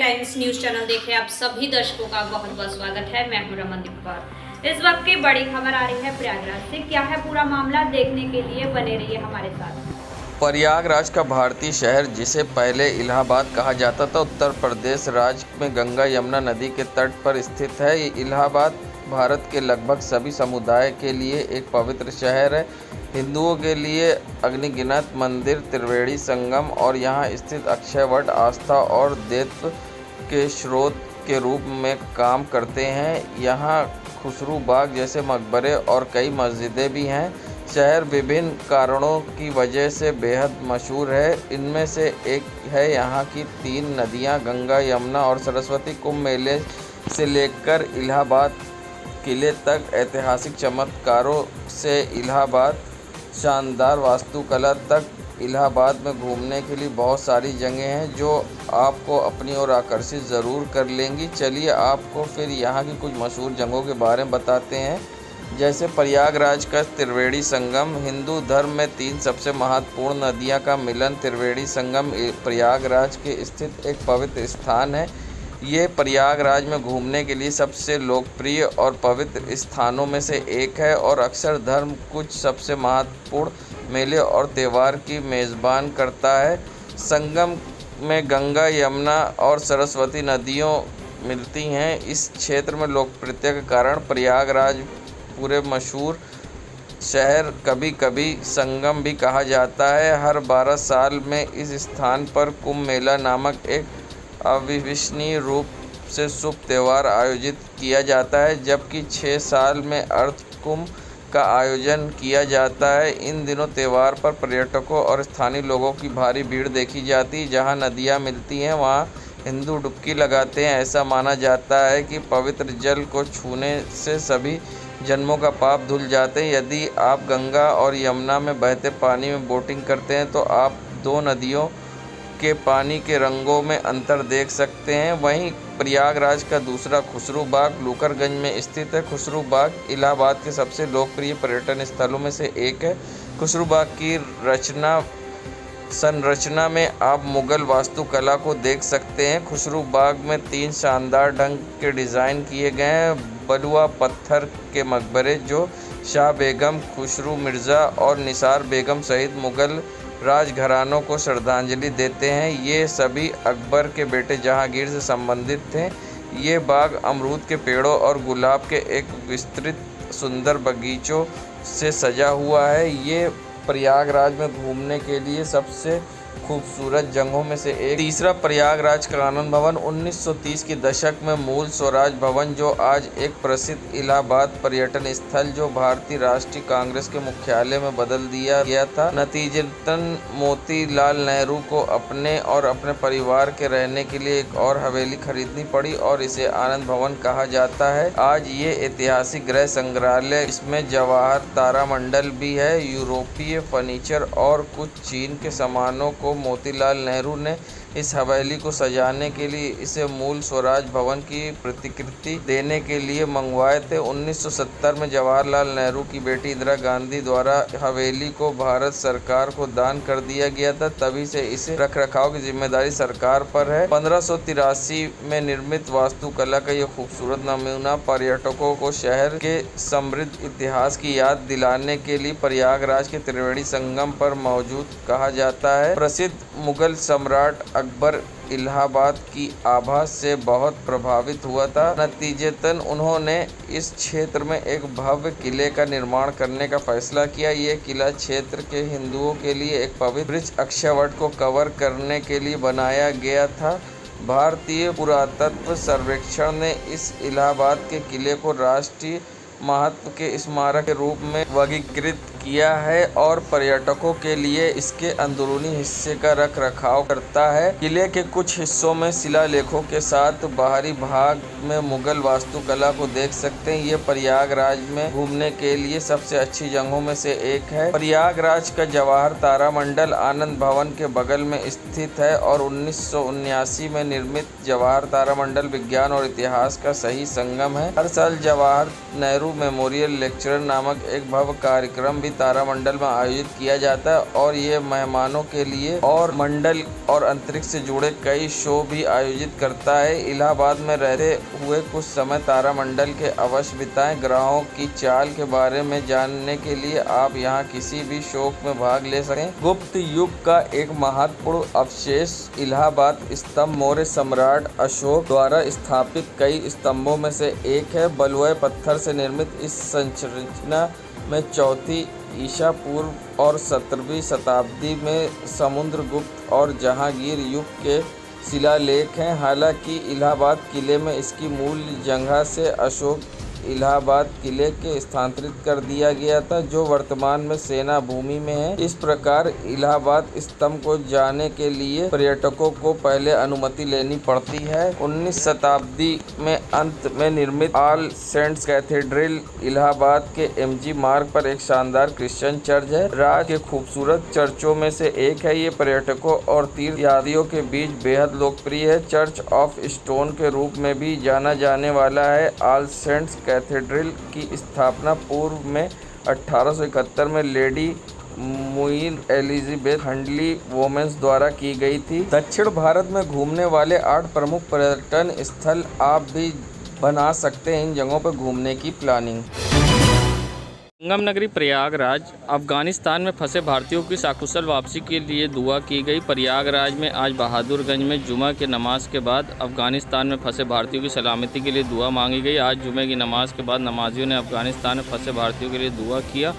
Times news channel देख रहे आप सभी दर्शकों का बहुत बहुत स्वागत है। मैं हूं रमनदीप कौर। इस वक्त की बड़ी खबर आ रही है प्रयागराज से। क्या है पूरा मामला, देखने के लिए बने रहिए हमारे साथ। प्रयागराज का भारतीय शहर, जिसे पहले इलाहाबाद कहा जाता था, उत्तर प्रदेश राज्य में गंगा यमुना नदी के तट पर स्थित है। ये इलाहाबाद भारत के लगभग सभी समुदाय के लिए एक पवित्र शहर है। हिंदुओं के लिए अग्निगिनत मंदिर, त्रिवेणी संगम और यहाँ स्थित अक्षयवट आस्था और देवत्व के स्रोत के रूप में काम करते हैं। यहाँ खुसरू बाग जैसे मकबरे और कई मस्जिदें भी हैं। शहर विभिन्न कारणों की वजह से बेहद मशहूर है। इनमें से एक है यहाँ की 3 नदियाँ गंगा, यमुना और सरस्वती। कुंभ मेले से लेकर इलाहाबाद किले तक, ऐतिहासिक चमत्कारों से इलाहाबाद शानदार वास्तुकला तक, इलाहाबाद में घूमने के लिए बहुत सारी जगह हैं जो आपको अपनी ओर आकर्षित ज़रूर कर लेंगी। चलिए आपको फिर यहाँ की कुछ मशहूर जगहों के बारे में बताते हैं। जैसे प्रयागराज का त्रिवेणी संगम। हिंदू धर्म में 3 सबसे महत्वपूर्ण नदियों का मिलन त्रिवेणी संगम प्रयागराज के स्थित एक पवित्र स्थान है। ये प्रयागराज में घूमने के लिए सबसे लोकप्रिय और पवित्र स्थानों में से एक है और अक्सर धर्म कुछ सबसे महत्वपूर्ण मेले और त्यौहार की मेज़बान करता है। संगम में गंगा, यमुना और सरस्वती नदियों मिलती हैं। इस क्षेत्र में लोकप्रियता के कारण प्रयागराज पूरे मशहूर शहर, कभी कभी संगम भी कहा जाता है। हर 12 साल में इस स्थान पर कुंभ मेला नामक एक अविश्वसनीय रूप से शुभ त्यौहार आयोजित किया जाता है, जबकि 6 साल में अर्थ कुंभ का आयोजन किया जाता है। इन दिनों त्यौहार पर पर्यटकों और स्थानीय लोगों की भारी भीड़ देखी जाती है। जहां नदियां मिलती हैं वहां हिंदू डुबकी लगाते हैं। ऐसा माना जाता है कि पवित्र जल को छूने से सभी जन्मों का पाप धुल जाते हैं। यदि आप गंगा और यमुना में बहते पानी में बोटिंग करते हैं तो आप 2 नदियों के पानी के रंगों में अंतर देख सकते हैं। वहीं प्रयागराज का दूसरा खुसरू बाग लूकरगंज में स्थित है। खुसरू बाग इलाहाबाद के सबसे लोकप्रिय पर्यटन स्थलों में से एक है। खुसरू बाग की संरचना में आप मुगल वास्तुकला को देख सकते हैं। खुसरू बाग में 3 शानदार ढंग के डिज़ाइन किए गए हैं। बलुआ पत्थर के मकबरे जो शाह बेगम, खुसरू मिर्ज़ा और निसार बेगम सहित मुगल राजघरानों को श्रद्धांजलि देते हैं। ये सभी अकबर के बेटे जहांगीर से संबंधित थे। ये बाग अमरूद के पेड़ों और गुलाब के एक विस्तृत सुंदर बगीचों से सजा हुआ है। ये प्रयागराज में घूमने के लिए सबसे खूबसूरत जगहों में से एक। तीसरा, प्रयागराज का आनंद भवन। 1930 के दशक में मूल स्वराज भवन, जो आज एक प्रसिद्ध इलाहाबाद पर्यटन स्थल जो भारतीय राष्ट्रीय कांग्रेस के मुख्यालय में बदल दिया गया था। नतीजतन मोतीलाल नेहरू को अपने और अपने परिवार के रहने के लिए एक और हवेली खरीदनी पड़ी और इसे आनंद भवन कहा जाता है। आज ये ऐतिहासिक गृह संग्रहालय, इसमें जवाहर तारामंडल भी है। यूरोपीय फर्नीचर और कुछ चीन के सामानों को मोतीलाल नेहरू ने इस हवेली को सजाने के लिए इसे मूल स्वराज भवन की प्रतिकृति देने के लिए मंगवाए थे। 1970 में जवाहरलाल नेहरू की बेटी इंदिरा गांधी द्वारा हवेली को भारत सरकार को दान कर दिया गया था। तभी से इसे रखरखाव की जिम्मेदारी सरकार पर है। 1583 में निर्मित वास्तुकला का यह खूबसूरत नमूना पर्यटकों को शहर के समृद्ध इतिहास की याद दिलाने के लिए प्रयागराज के त्रिवेणी संगम पर मौजूद कहा जाता है। प्रसिद्ध मुगल सम्राट अकबर इलाहाबाद की आभा से बहुत प्रभावित हुआ था। नतीजतन उन्होंने इस क्षेत्र में एक भव्य किले का निर्माण करने का फैसला किया। ये किला क्षेत्र के हिंदुओं के लिए एक पवित्र वृक्ष अक्षयवट को कवर करने के लिए बनाया गया था। भारतीय पुरातत्व सर्वेक्षण ने इस इलाहाबाद के किले को राष्ट्रीय महत्व के स्मारक के रूप में वर्गीकृत किया है और पर्यटकों के लिए इसके अंदरूनी हिस्से का रखरखाव करता है। किले के कुछ हिस्सों में शिलालेखों के साथ बाहरी भाग में मुगल वास्तुकला को देख सकते हैं। ये प्रयागराज में घूमने के लिए सबसे अच्छी जगहों में से एक है। प्रयागराज का जवाहर तारामंडल आनंद भवन के बगल में स्थित है और 1979 में निर्मित जवाहर तारामंडल विज्ञान और इतिहास का सही संगम है। हर साल जवाहर नेहरू मेमोरियल लेक्चर नामक एक भव्य कार्यक्रम भी तारामंडल में आयोजित किया जाता है और ये मेहमानों के लिए और मंडल और अंतरिक्ष से जुड़े कई शो भी आयोजित करता है। इलाहाबाद में रहते हुए कुछ समय तारामंडल के अवश्य बिताएं। ग्रहों की चाल के बारे में जानने के लिए आप यहाँ किसी भी शो में भाग ले सकें। गुप्त युग का एक महत्वपूर्ण अवशेष इलाहाबाद स्तंभ मौर्य सम्राट अशोक द्वारा स्थापित कई स्तंभों में से एक है। बलुए पत्थर से निर्मित इस संरचना में चौथी ईसा पूर्व और 17वीं शताब्दी में समुद्रगुप्त और जहांगीर युग के शिलालेख हैं। हालांकि इलाहाबाद किले में इसकी मूल जगह से अशोक इलाहाबाद किले के स्थानांतरित कर दिया गया था, जो वर्तमान में सेना भूमि में है। इस प्रकार इलाहाबाद स्तंभ को जाने के लिए पर्यटकों को पहले अनुमति लेनी पड़ती है। 19 शताब्दी में अंत में निर्मित ऑल सेंट्स कैथेड्रल इलाहाबाद के एमजी मार्ग पर एक शानदार क्रिश्चियन चर्च है। राज्य के खूबसूरत चर्चों में से एक है। ये पर्यटकों और तीर्थयात्रियों के बीच बेहद लोकप्रिय है। चर्च ऑफ स्टोन के रूप में भी जाना जाने वाला है। ऑल सेंट्स कैथेड्रल की स्थापना पूर्व में 1871 में लेडी क्वीन एलिजाबेथ हंडली वोमेंस द्वारा की गई थी। दक्षिण भारत में घूमने वाले 8 प्रमुख पर्यटन स्थल आप भी बना सकते हैं। इन जगहों पर घूमने की प्लानिंग। संगम नगरी प्रयागराज। अफगानिस्तान में फंसे भारतीयों की सकुशल वापसी के लिए दुआ की गई। प्रयागराज में आज बहादुरगंज में जुमा की नमाज के बाद अफगानिस्तान में फंसे भारतीयों की सलामती के लिए दुआ मांगी गई। आज जुमे की नमाज के बाद नमाजियों ने अफगानिस्तान में फंसे भारतीयों के लिए दुआ किया।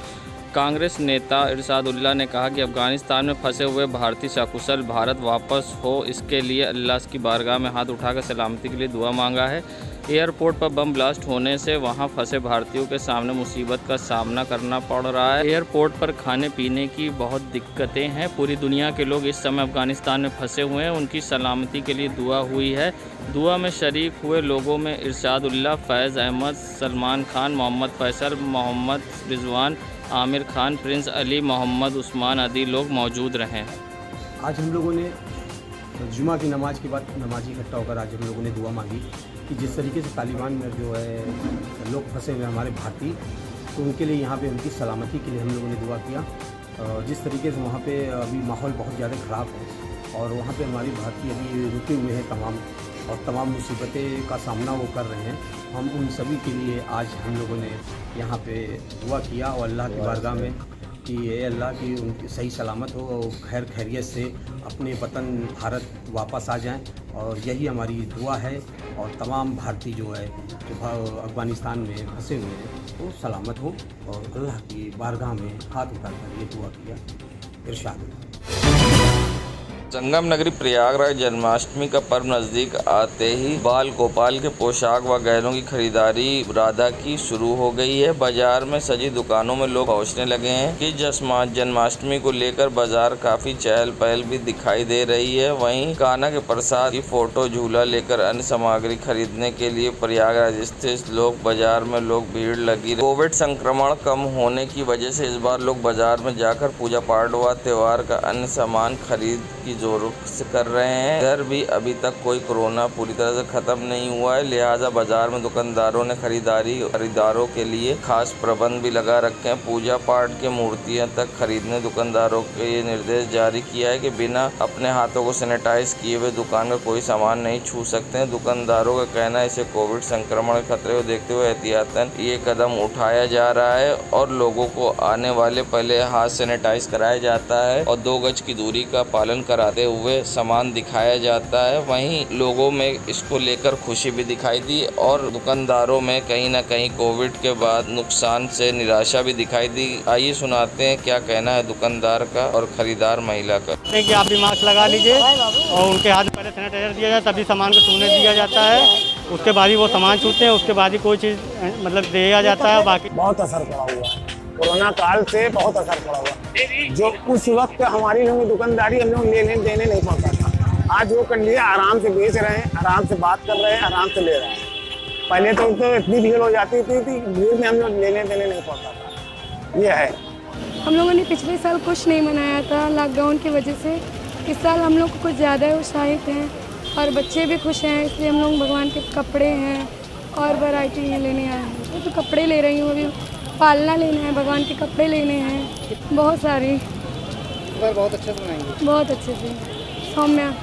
कांग्रेस नेता इरशादुल्लाह ने कहा कि अफगानिस्तान में फंसे हुए भारतीय सकुशल भारत वापस हो, इसके लिए अल्लाह की बारगाह में हाथ उठाकर सलामती के लिए दुआ मांगा है। एयरपोर्ट पर बम ब्लास्ट होने से वहां फंसे भारतीयों के सामने मुसीबत का सामना करना पड़ रहा है। एयरपोर्ट पर खाने पीने की बहुत दिक्कतें हैं। पूरी दुनिया के लोग इस समय अफगानिस्तान में फंसे हुए हैं, उनकी सलामती के लिए दुआ हुई है। दुआ में शरीक हुए लोगों में इरशादुल्लाह, फैज़ अहमद, सलमान खान, मोहम्मद फैसल, मोहम्मद रिजवान, आमिर खान, प्रिंस अली, मोहम्मद उस्मान आदि लोग मौजूद रहे। आज हम लोगों ने जुमा की नमाज के बाद नमाजी इकट्ठा होकर आज हम लोगों ने दुआ मांगी कि जिस तरीके से तालिबान में जो है लोग फंसे हुए हमारे भारतीय, तो उनके लिए यहाँ पे उनकी सलामती के लिए हम लोगों ने दुआ किया। जिस तरीके से वहाँ पे अभी माहौल बहुत ज़्यादा ख़राब है और वहाँ पे हमारे भारतीय अभी रुके हुए हैं तमाम मुसीबतें का सामना वो कर रहे हैं। हम उन सभी के लिए आज हम लोगों ने यहाँ पे दुआ किया और अल्लाह की बारगाह में कि ये अल्लाह की उनकी सही सलामत हो और खैर खैरियत से अपने वतन भारत वापस आ जाएं, और यही हमारी दुआ है। और तमाम भारतीय जो है जो अफगानिस्तान में फंसे हुए हैं वो सलामत हो और अल्लाह की बारगाह में हाथ उठाकर ये दुआ किया। इरशाद। संगम नगरी प्रयागराज जन्माष्टमी का पर्व नज़दीक आते ही बाल गोपाल के पोशाक व गहनों की खरीदारी राधा की शुरू हो गई है। बाजार में सजी दुकानों में लोग पहुंचने लगे हैं कि जन्माष्टमी को लेकर बाजार काफी चहल पहल भी दिखाई दे रही है। वहीं कान्हा के प्रसाद की फोटो, झूला लेकर अन्य सामग्री खरीदने के लिए प्रयागराज स्थित लोग बाजार में भीड़ लगी। कोविड संक्रमण कम होने की वजह से इस बार लोग बाजार में जाकर पूजा पाठ व त्योहार का अन्य सामान खरीद की जोरों से कर रहे हैं। इधर भी अभी तक कोई कोरोना पूरी तरह से खत्म नहीं हुआ है, लिहाजा बाजार में दुकानदारों ने खरीदारों के लिए खास प्रबंध भी लगा रखे हैं। पूजा पाठ की मूर्तियां तक खरीदने दुकानदारों को ये निर्देश जारी किया है कि बिना अपने हाथों को सैनिटाइज किए हुए दुकान का कोई सामान नहीं छू सकते हैं। दुकानदारों का कहना है इसे कोविड संक्रमण के खतरे को देखते हुए एहतियातन ये कदम उठाया जा रहा है और लोगों को आने वाले पहले हाथ सैनिटाइज कराया जाता है और 2 गज की दूरी का पालन कराते हुए सामान दिखाया जाता है। वहीं लोगों में इसको लेकर खुशी भी दिखाई दी और दुकानदारों में कहीं ना कहीं कोविड के बाद नुकसान से निराशा भी दिखाई दी। आइए सुनाते हैं क्या कहना है दुकानदार का और खरीदार महिला का। कि आप भी मास्क लगा लीजिए और उनके हाथ में पहले सैनिटाइजर दिया जाए, तभी सामान को छूने दिया जाता है। उसके बाद ही वो सामान छूते हैं, उसके बाद ही कोई चीज़ मतलब दिया जाता है। बाकी बहुत असर पड़ा हुआ है, कोरोना काल से बहुत असर पड़ा हुआ। जो उस वक्त हमारी लोगों की दुकानदारी हम लोग लेने देने नहीं पड़ता था, आज वो कर लिया, आराम से बेच रहे हैं, आराम से बात कर रहे हैं, आराम से ले रहे हैं। पहले तो इतनी भीड़ हो जाती थी भीड़ में हम लोग लेने देने नहीं पड़ता था। ये है। हम लोगों ने पिछले साल कुछ नहीं मनाया था लॉकडाउन की वजह से। इस साल हम लोग कुछ ज़्यादा उत्साहित हैं और बच्चे भी खुश हैं, इसलिए हम लोग भगवान के कपड़े हैं और वैरायटी लेने आए हैं। तो कपड़े ले रही हूँ, अभी पालना लेना है, भगवान के कपड़े लेने हैं, बहुत सारी। बहुत अच्छे से बनाएंगे। बहुत अच्छे से। सौम्या।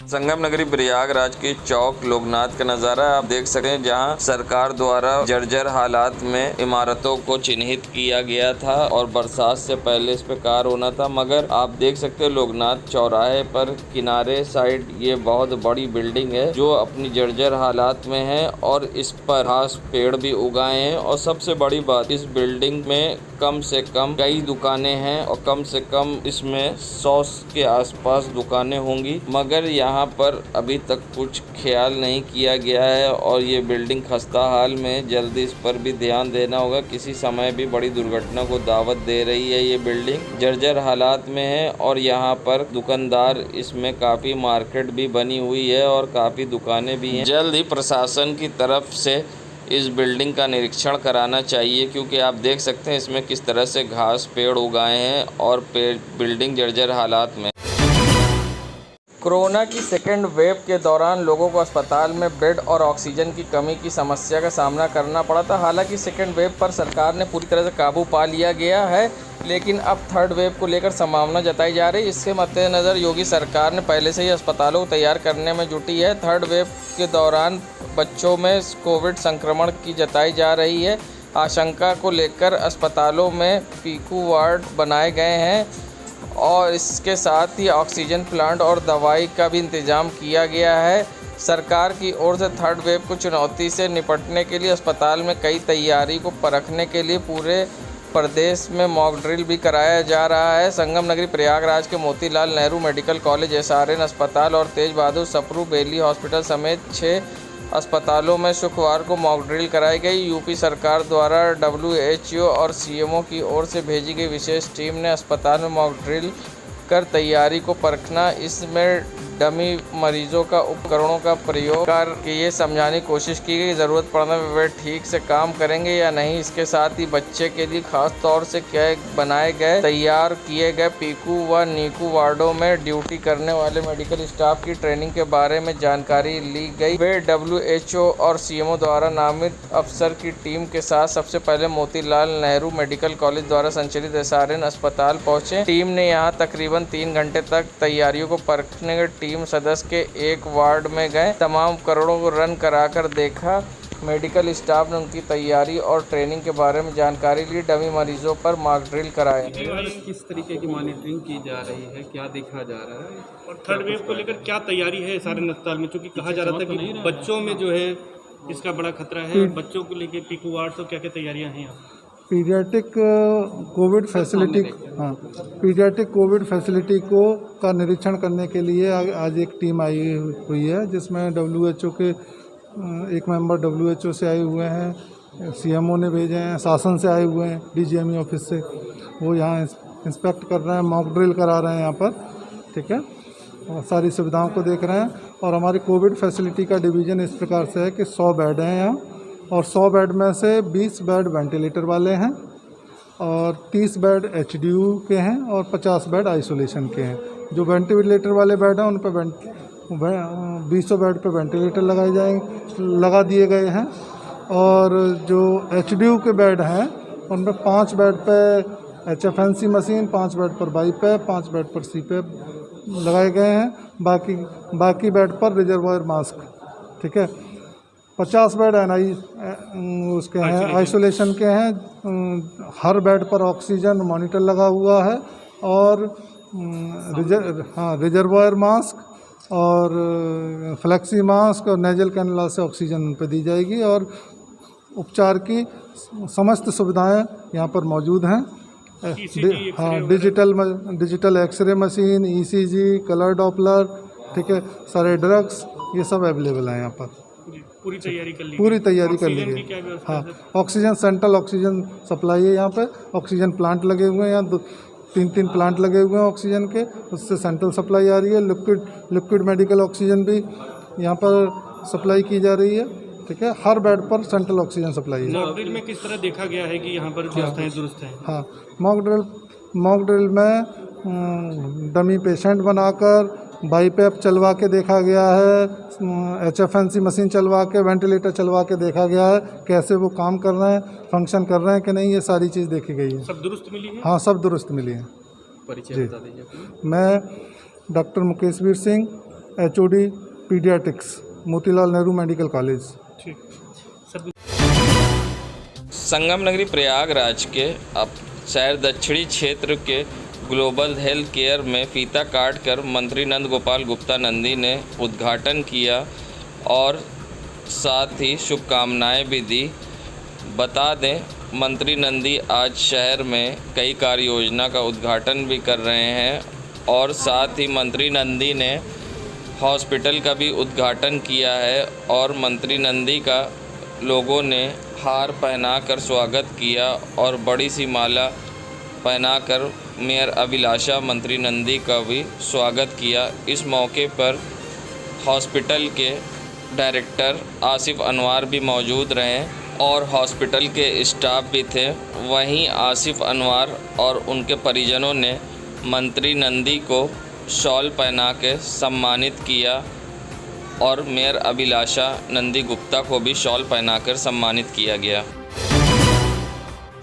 संगम नगरी प्रयागराज के चौक लोकनाथ का नज़ारा आप देख सकते हैं, जहां सरकार द्वारा जर्जर हालात में इमारतों को चिन्हित किया गया था और बरसात से पहले इस पे कार्य होना था, मगर आप देख सकते हैं लोकनाथ चौराहे पर किनारे साइड ये बहुत बड़ी बिल्डिंग है जो अपनी जर्जर हालात में है और इस पर घास पेड़ भी उगाए हैं। और सबसे बड़ी बात, इस बिल्डिंग में कम से कम कई दुकानें हैं और कम से कम इसमें 100 के आसपास दुकानें होंगी, मगर यहाँ पर अभी तक कुछ ख्याल नहीं किया गया है और ये बिल्डिंग खस्ता हाल में। जल्दी इस पर भी ध्यान देना होगा, किसी समय भी बड़ी दुर्घटना को दावत दे रही है। ये बिल्डिंग जर्जर हालात में है और यहाँ पर दुकानदार, इसमें काफ़ी मार्केट भी बनी हुई है और काफ़ी दुकानें भी हैं। जल्द ही प्रशासन की तरफ से इस बिल्डिंग का निरीक्षण कराना चाहिए, क्योंकि आप देख सकते हैं इसमें किस तरह से घास पेड़ उगाए हैं और बिल्डिंग जर्जर हालात में। कोरोना की सेकेंड वेव के दौरान लोगों को अस्पताल में बेड और ऑक्सीजन की कमी की समस्या का सामना करना पड़ा था। हालांकि सेकेंड वेव पर सरकार ने पूरी तरह से काबू पा लिया गया है, लेकिन अब थर्ड वेव को लेकर संभावना जताई जा रही है। इसके मद्देनज़र योगी सरकार ने पहले से ही अस्पतालों को तैयार करने में जुटी है। थर्ड वेव के दौरान बच्चों में कोविड संक्रमण की जताई जा रही है। आशंका को लेकर अस्पतालों में पीकू वार्ड बनाए गए हैं और इसके साथ ही ऑक्सीजन प्लांट और दवाई का भी इंतज़ाम किया गया है। सरकार की ओर से थर्ड वेव को चुनौती से निपटने के लिए अस्पताल में कई तैयारी को परखने के लिए पूरे प्रदेश में मॉक ड्रिल भी कराया जा रहा है। संगम नगरी प्रयागराज के Motilal Nehru medical college, SRN अस्पताल और तेज बहादुर सप्रू बेली हॉस्पिटल समेत 6 अस्पतालों में शुक्रवार को मॉक ड्रिल कराई गई। यूपी सरकार द्वारा WHO और CMO की ओर से भेजी गई विशेष टीम ने अस्पताल में मॉक ड्रिल कर तैयारी को परखना, इसमें डमी मरीजों का उपकरणों का प्रयोग करके ये समझाने की कोशिश की गई, ज़रूरत पड़ने पर वे ठीक से काम करेंगे या नहीं। इसके साथ ही बच्चे के लिए खास तौर से बनाए गए तैयार किए गए पीकू व नीकू वार्डों में ड्यूटी करने वाले मेडिकल स्टाफ की ट्रेनिंग के बारे में जानकारी ली गई। वे WHO और CMO द्वारा नामित अफसर की टीम के साथ सबसे पहले मोतीलाल नेहरू मेडिकल कॉलेज द्वारा संचालित SRN अस्पताल पहुंचे। टीम ने यहां तकरीबन 3 घंटे तक तैयारियों को परखने के टीम सदस्य के एक वार्ड में गए, तमाम उपकरणों को रन कराकर देखा। मेडिकल स्टाफ ने उनकी तैयारी और ट्रेनिंग के बारे में जानकारी ली। डमी मरीजों पर मॉक ड्रिल कराए। किस तरीके की मॉनिटरिंग की जा रही है, क्या देखा जा रहा है और थर्ड वेव को लेकर क्या तैयारी है SRN अस्पताल में, क्योंकि कहा जा रहा था कि बच्चों में जो है इसका बड़ा खतरा है। बच्चों को लेकर पीकू वार्ड तो क्या क्या तैयारियाँ हैं यहाँ? पीडियाट्रिक कोविड फैसिलिटी, हाँ, पीडियाट्रिक कोविड फैसिलिटी को का निरीक्षण करने के लिए आज एक टीम आई हुई है, जिसमें WHO के एक मेंबर WHO से आए हुए हैं, CMO ने भेजे हैं, शासन से आए हुए हैं, DGME ऑफिस से। वो यहाँ इंस्पेक्ट कर रहे हैं, मॉक ड्रिल करा रहे हैं यहाँ पर, ठीक है, और सारी सुविधाओं को देख रहे हैं। और हमारी कोविड फैसिलिटी का डिवीज़न इस प्रकार से है कि 100 बेड हैं यहाँ और 100 बेड में से 20 बेड वेंटिलेटर वाले हैं और 30 बेड HDU के हैं और 50 बेड आइसोलेशन के हैं। जो वेंटिलेटर वाले बेड हैं उन पर 200 बेड पे वेंटिलेटर लगा दिए गए हैं और जो HDU के बेड हैं उन पर 5 बेड पे HFNC मशीन, 5 बेड पर बाईपैप, 5 बेड पर CPAP लगाए गए हैं। बाकी बेड पर रिजर्वायर मास्क, ठीक है। 50 बेड उसके हैं आइसोलेशन के हैं। हर बेड पर ऑक्सीजन मॉनिटर लगा हुआ है और रिजर्वायर मास्क और फ्लेक्सी मास्क और नेजल कैनुला से ऑक्सीजन उन पर दी जाएगी और उपचार की समस्त सुविधाएं यहाँ पर मौजूद हैं। हाँ, digital X ray machine, ECG, colour Doppler, ठीक है, सारे ड्रग्स, ये सब अवेलेबल हैं यहाँ पर। पूरी तैयारी कर ली, पूरी तैयारी कर ली है। हाँ, ऑक्सीजन, सेंट्रल ऑक्सीजन सप्लाई है यहाँ पे। ऑक्सीजन प्लांट लगे हुए हैं यहाँ, 3 प्लांट लगे हुए हैं ऑक्सीजन के, उससे सेंट्रल सप्लाई आ रही है। लिक्विड मेडिकल ऑक्सीजन भी यहाँ पर सप्लाई की जा रही है, ठीक है। हर बेड पर सेंट्रल ऑक्सीजन सप्लाई है। मॉक ड्रिल में किस तरह देखा गया है कि यहाँ पर व्यवस्थाएं दुरुस्त हैं? हाँ, मॉक ड्रिल में डमी पेशेंट बनाकर बाईपैप चलवा के देखा गया है, HFNC मशीन चलवा के, वेंटिलेटर चलवा के देखा गया है कैसे वो काम कर रहे हैं, फंक्शन कर रहे हैं कि नहीं, ये सारी चीज़ देखी गई है। सब दुरुस्त मिली है? हाँ, सब दुरुस्त मिली है। परिचय बता दीजिए अपना। मैं doctor Mukeshveer Singh, HOD paediatrics, Motilal Nehru medical college. ठीक। संगम नगरी प्रयागराज के अब शहर दक्षिणी क्षेत्र के ग्लोबल हेल्थ केयर में फीता काट कर मंत्री नंद गोपाल गुप्ता नंदी ने उद्घाटन किया और साथ ही शुभकामनाएं भी दी। बता दें, मंत्री नंदी आज शहर में कई कार्य योजना का उद्घाटन भी कर रहे हैं और साथ ही मंत्री नंदी ने हॉस्पिटल का भी उद्घाटन किया है और मंत्री नंदी का लोगों ने हार पहनाकर स्वागत किया और बड़ी सी माला पहनाकर मेयर अभिलाषा मंत्री नंदी का भी स्वागत किया। इस मौके पर हॉस्पिटल के डायरेक्टर आसिफ अनवर भी मौजूद रहे और हॉस्पिटल के स्टाफ भी थे। वहीं आसिफ अनवर और उनके परिजनों ने मंत्री नंदी को शॉल पहना के सम्मानित किया और मेयर अभिलाषा नंदी गुप्ता को भी शॉल पहनाकर सम्मानित किया गया।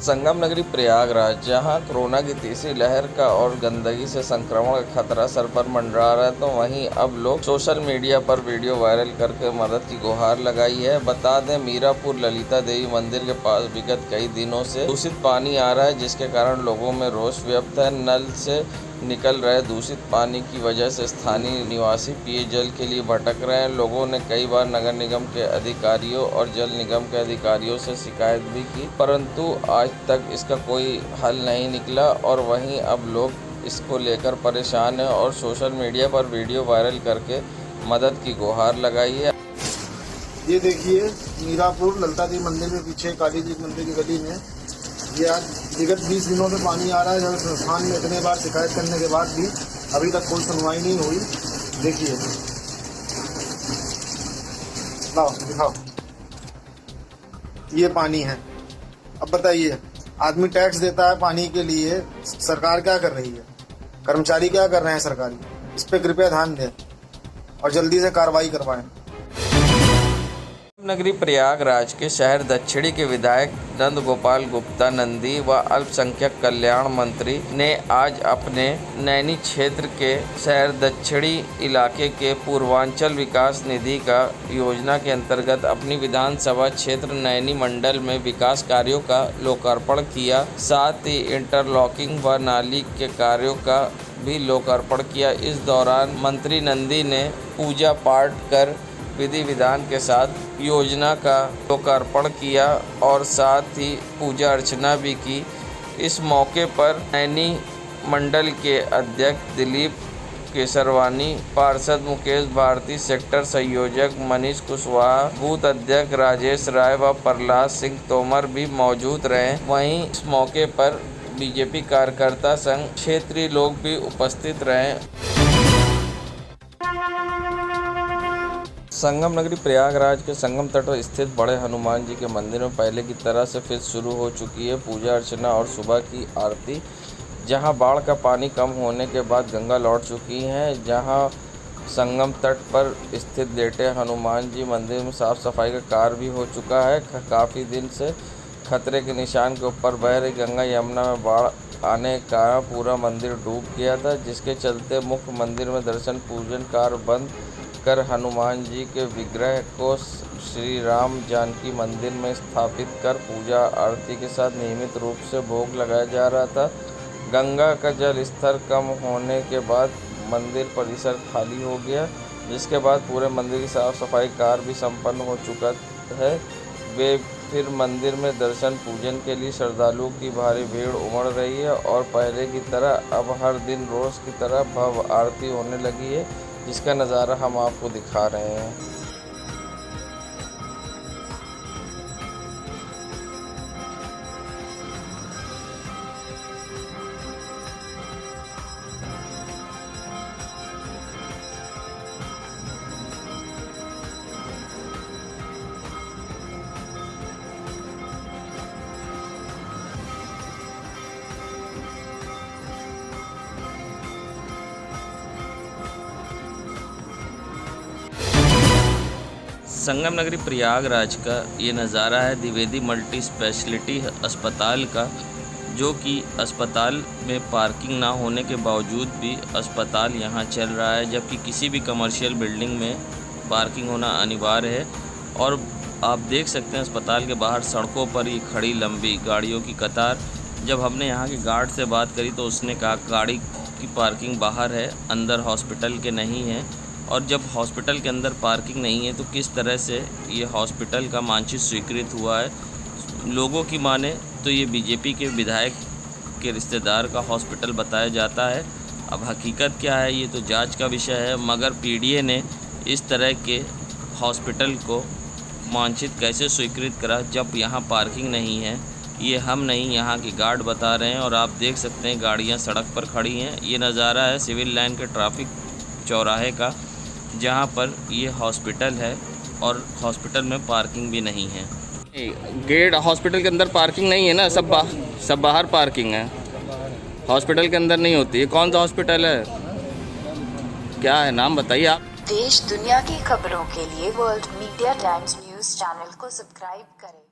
संगम नगरी प्रयागराज, जहां कोरोना की तीसरी लहर का और गंदगी से संक्रमण का खतरा सर पर मंडरा रहा है, तो वहीं अब लोग सोशल मीडिया पर वीडियो वायरल करके मदद की गुहार लगाई है। बता दें, मीरापुर ललिता देवी मंदिर के पास विगत कई दिनों से दूषित पानी आ रहा है, जिसके कारण लोगों में रोष व्याप्त है। नल से निकल रहे दूषित पानी की वजह से स्थानीय निवासी पेयजल के लिए भटक रहे हैं। लोगों ने कई बार नगर निगम के अधिकारियों और जल निगम के अधिकारियों से शिकायत भी की, परंतु आज तक इसका कोई हल नहीं निकला और वहीं अब लोग इसको लेकर परेशान हैं और सोशल मीडिया पर वीडियो वायरल करके मदद की गुहार लगाई है। ये देखिए, मीरापुर ललिता देवी मंदिर के पीछे काली जी मंदिर की गली में ये आज विगत 20 दिनों से पानी आ रहा है। जब संस्थान में इतने बार शिकायत करने के बाद भी अभी तक कोई सुनवाई नहीं हुई। देखिए, लाओ दिखाओ, ये पानी है। अब बताइए, आदमी टैक्स देता है पानी के लिए, सरकार क्या कर रही है, कर्मचारी क्या कर रहे हैं सरकारी? इस पे कृपया ध्यान दें और जल्दी से कार्रवाई करवाएं। नगरी प्रयागराज के शहर दक्षिणी के विधायक नंद गोपाल गुप्ता नंदी व अल्पसंख्यक कल्याण मंत्री ने आज अपने नैनी क्षेत्र के शहर दक्षिणी इलाके के पूर्वांचल विकास निधि का योजना के अंतर्गत अपनी विधानसभा क्षेत्र नैनी मंडल में विकास कार्यों का लोकार्पण किया। साथ ही इंटरलॉकिंग व नाली के कार्यों का भी लोकार्पण किया। इस दौरान मंत्री नंदी ने पूजा पाठ कर विधि विधान के साथ योजना का लोकार्पण किया और साथ ही पूजा अर्चना भी की। इस मौके पर नैनी मंडल के अध्यक्ष दिलीप केसरवानी, पार्षद मुकेश भारती, सेक्टर संयोजक मनीष कुशवाहा, बूथ अध्यक्ष राजेश राय व प्रहलाद सिंह तोमर भी मौजूद रहे। वहीं इस मौके पर बीजेपी कार्यकर्ता संघ क्षेत्रीय लोग भी उपस्थित रहे। संगम नगरी प्रयागराज के संगम तट पर स्थित बड़े हनुमान जी के मंदिर में पहले की तरह से फिर शुरू हो चुकी है पूजा अर्चना और सुबह की आरती। जहां बाढ़ का पानी कम होने के बाद गंगा लौट चुकी हैं, जहां संगम तट पर स्थित लेटे हनुमान जी मंदिर में साफ सफाई का कार्य भी हो चुका है। काफ़ी दिन से खतरे के निशान के ऊपर बह रही गंगा यमुना में बाढ़ आने का पूरा मंदिर डूब गया था, जिसके चलते मुख्य मंदिर में दर्शन पूजन कार्य बंद कर हनुमान जी के विग्रह को श्री राम जानकी मंदिर में स्थापित कर पूजा आरती के साथ नियमित रूप से भोग लगाया जा रहा था। गंगा का जल स्तर कम होने के बाद मंदिर परिसर खाली हो गया, जिसके बाद पूरे मंदिर की साफ सफाई कार्य भी संपन्न हो चुका है। वे फिर मंदिर में दर्शन पूजन के लिए श्रद्धालुओं की भारी भीड़ उमड़ रही है और पहले की तरह अब हर दिन रोज़ की तरह भव्य आरती होने लगी है, जिसका नज़ारा हम आपको दिखा रहे हैं। संगम नगरी प्रयागराज का ये नज़ारा है द्विवेदी मल्टी स्पेशलिटी अस्पताल का, जो कि अस्पताल में पार्किंग ना होने के बावजूद भी अस्पताल यहाँ चल रहा है, जबकि किसी भी कमर्शियल बिल्डिंग में पार्किंग होना अनिवार्य है। और आप देख सकते हैं अस्पताल के बाहर सड़कों पर ये खड़ी लंबी गाड़ियों की कतार। जब हमने यहाँ के गार्ड से बात करी तो उसने कहा गाड़ी की पार्किंग बाहर है, अंदर हॉस्पिटल के नहीं है। और जब हॉस्पिटल के अंदर पार्किंग नहीं है तो किस तरह से ये हॉस्पिटल का मानचित्र स्वीकृत हुआ है। लोगों की माने तो ये बीजेपी के विधायक के रिश्तेदार का हॉस्पिटल बताया जाता है। अब हकीकत क्या है ये तो जांच का विषय है, मगर पीडीए ने इस तरह के हॉस्पिटल को मानचित्र कैसे स्वीकृत करा जब यहाँ पार्किंग नहीं है, ये हम नहीं यहाँ के गार्ड बता रहे हैं। और आप देख सकते हैं गाड़ियाँ सड़क पर खड़ी हैं। ये नज़ारा है सिविल लाइन के ट्रैफिक चौराहे का, जहाँ पर ये हॉस्पिटल है और हॉस्पिटल में पार्किंग भी नहीं है। गेट हॉस्पिटल के अंदर पार्किंग नहीं है ना, सब बाहर पार्किंग है, हॉस्पिटल के अंदर नहीं होती है। कौन सा हॉस्पिटल है, क्या है नाम बताइए आप। देश दुनिया की खबरों के लिए world media times news channel को सब्सक्राइब करें।